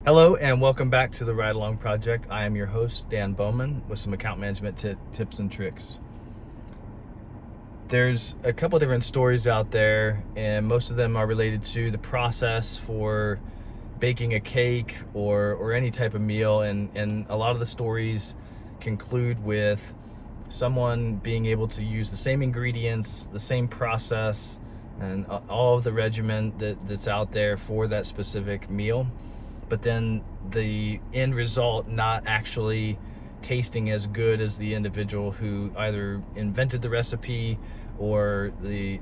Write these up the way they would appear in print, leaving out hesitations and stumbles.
Hello and welcome back to the Ride Along Project. I am your host, Dan Bowman, with some account management tips and tricks. There's a couple different stories out there, and most of them are related to the process for baking a cake or any type of meal. And a lot of the stories conclude with someone being able to use the same ingredients, the same process, and all of the regimen that's out there for that specific meal, but then the end result not actually tasting as good as the individual who either invented the recipe or the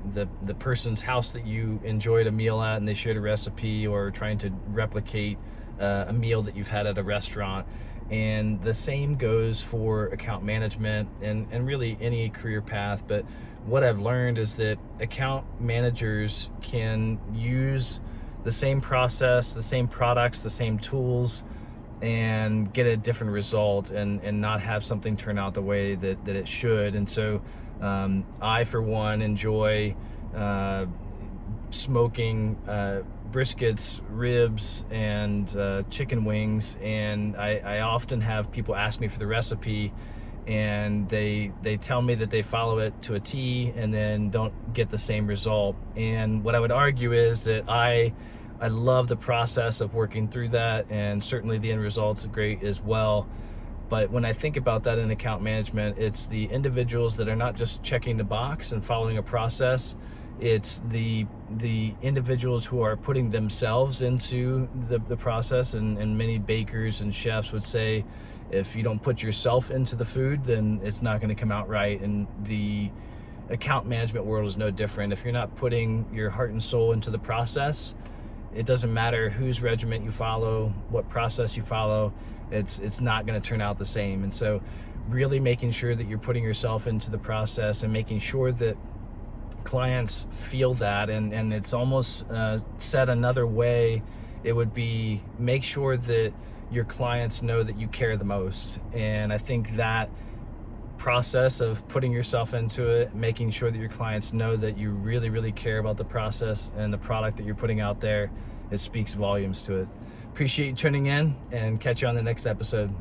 person's house that you enjoyed a meal at and they shared a recipe, or trying to replicate a meal that you've had at a restaurant. And the same goes for account management and really any career path. But what I've learned is that account managers can use the same process, the same products, the same tools, and get a different result and not have something turn out the way that it should. And so I, for one, enjoy smoking briskets, ribs, and chicken wings. And I often have people ask me for the recipe, and they tell me that they follow it to a T and then don't get the same result. And what I would argue is that I love the process of working through that, and certainly the end result's great as well. But when I think about that in account management, it's the individuals that are not just checking the box and following a process. It's the individuals who are putting themselves into the process. And many bakers and chefs would say, if you don't put yourself into the food, then it's not going to come out right. And the account management world is no different. If you're not putting your heart and soul into the process, it doesn't matter whose regiment you follow, what process you follow, it's not going to turn out the same. And so really making sure that you're putting yourself into the process and making sure that clients feel that. And it's almost said another way, it would be make sure that your clients know that you care the most. And I think that process of putting yourself into it, making sure that your clients know that you really, really care about the process and the product that you're putting out there, it speaks volumes to it. Appreciate you tuning in, and catch you on the next episode.